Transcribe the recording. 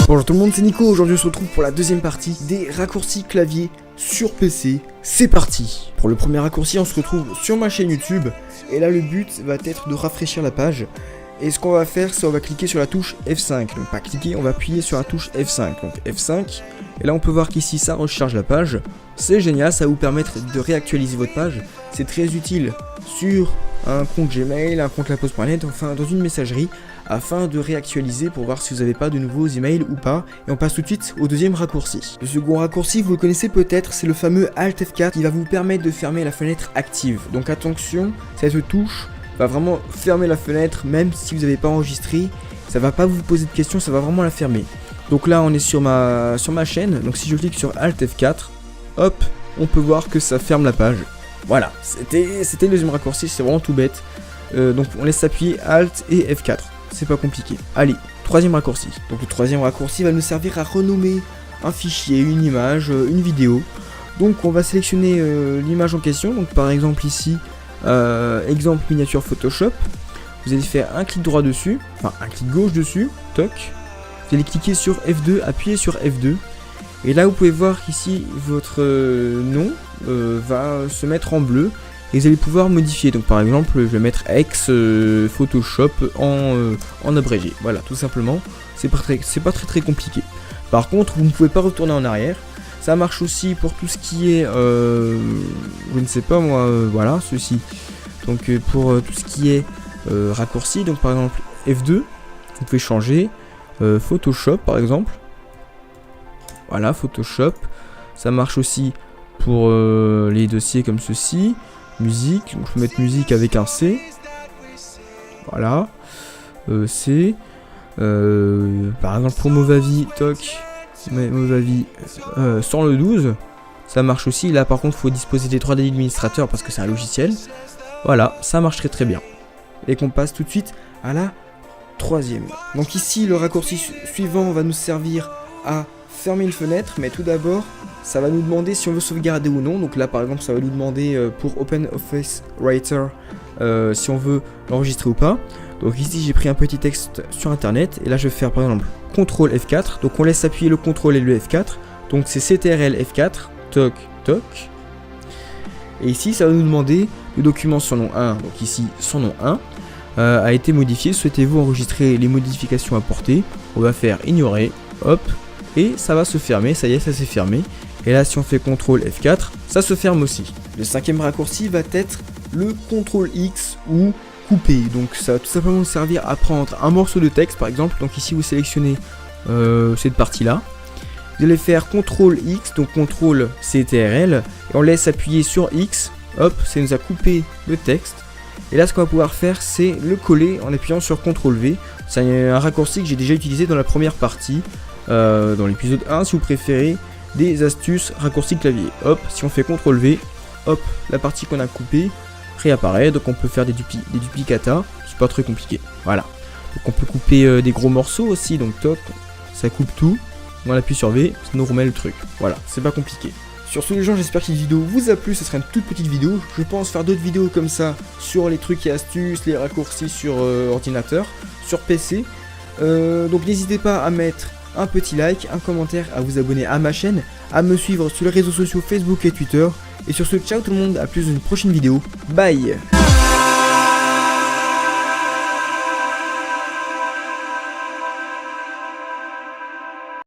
Bonjour tout le monde, c'est Nico. Aujourd'hui on se retrouve pour la deuxième partie des raccourcis clavier sur PC. C'est parti. Pour le premier raccourci, on se retrouve sur ma chaîne YouTube. Et là le but va être de rafraîchir la page. Et ce qu'on va faire, c'est on va cliquer sur la touche F5. Donc pas cliquer, on va appuyer sur la touche F5. Donc F5. Et là on peut voir qu'ici ça recharge la page. C'est génial, ça va vous permettre de réactualiser votre page. C'est très utile sur un compte Gmail, un compte laposte.net, enfin dans une messagerie, afin de réactualiser pour voir si vous n'avez pas de nouveaux emails ou pas. Et on passe tout de suite au deuxième raccourci. Le second raccourci, vous le connaissez peut-être, c'est le fameux Alt F4 qui va vous permettre de fermer la fenêtre active. Donc attention, cette touche va vraiment fermer la fenêtre, même si vous n'avez pas enregistré. Ça va pas vous poser de questions, ça va vraiment la fermer. Donc là on est sur ma chaîne, donc si je clique sur Alt F4, hop, on peut voir que ça ferme la page. Voilà, c'était le deuxième raccourci, c'est vraiment tout bête. Donc on laisse appuyer Alt et F4, c'est pas compliqué. Allez, troisième raccourci. Donc le troisième raccourci va nous servir à renommer un fichier, une image, une vidéo. Donc on va sélectionner l'image en question, donc par exemple ici, exemple miniature Photoshop. Vous allez faire un clic droit dessus, enfin un clic gauche dessus, toc. Vous allez cliquer sur F2, appuyer sur F2. Et là vous pouvez voir qu'ici votre nom va se mettre en bleu. Et vous allez pouvoir modifier. Donc par exemple je vais mettre ex Photoshop en abrégé. Voilà, tout simplement. C'est pas très compliqué. Par contre vous ne pouvez pas retourner en arrière. Ça marche aussi pour tout ce qui est je ne sais pas moi, voilà ceci. Donc pour tout ce qui est raccourci, donc par exemple F2, vous pouvez changer Photoshop par exemple. Voilà, Photoshop. Ça marche aussi pour les dossiers comme ceci. Musique, donc je peux mettre musique avec un C. Voilà. C. Par exemple pour Movavi, toc. Movavi sans le 12. Ça marche aussi. Là par contre il faut disposer des droits d'administrateur parce que c'est un logiciel. Voilà, ça marche très bien. Et qu'on passe tout de suite à la troisième. Donc ici le raccourci suivant va nous servir à fermer une fenêtre, mais tout d'abord ça va nous demander si on veut sauvegarder ou non. Donc là par exemple ça va nous demander pour OpenOffice Writer si on veut l'enregistrer ou pas. Donc ici j'ai pris un petit texte sur internet et là je vais faire par exemple CTRL F4. Donc on laisse appuyer le CTRL et le F4. Donc c'est CTRL F4, toc toc. Et ici ça va nous demander le document son nom 1. Donc ici son nom 1 a été modifié. Souhaitez-vous enregistrer les modifications apportées? On va faire ignorer, hop. Et ça va se fermer, ça y est, ça s'est fermé. Et là, si on fait CTRL F4, ça se ferme aussi. Le cinquième raccourci va être le CTRL X ou couper. Donc ça va tout simplement nous servir à prendre un morceau de texte, par exemple. Donc ici, vous sélectionnez cette partie-là. Vous allez faire CTRL X, donc CTRL CTRL. Et on laisse appuyer sur X. Hop, ça nous a coupé le texte. Et là, ce qu'on va pouvoir faire, c'est le coller en appuyant sur CTRL V. C'est un raccourci que j'ai déjà utilisé dans la première partie. Dans l'épisode 1 si vous préférez, des astuces raccourcis clavier. Hop, si on fait CTRL V, hop, la partie qu'on a coupée réapparaît. Donc on peut faire des duplicata, c'est pas très compliqué. Voilà. Donc on peut couper des gros morceaux aussi, donc toc, ça coupe tout. On appuie sur V, ça nous remet le truc. Voilà, c'est pas compliqué. Sur ce les gens, j'espère que cette vidéo vous a plu, ce sera une toute petite vidéo. Je pense faire d'autres vidéos comme ça sur les trucs et astuces, les raccourcis sur ordinateur, sur PC. Donc n'hésitez pas à mettre un petit like, un commentaire, à vous abonner à ma chaîne, à me suivre sur les réseaux sociaux Facebook et Twitter. Et sur ce, ciao tout le monde, à plus dans une prochaine vidéo. Bye.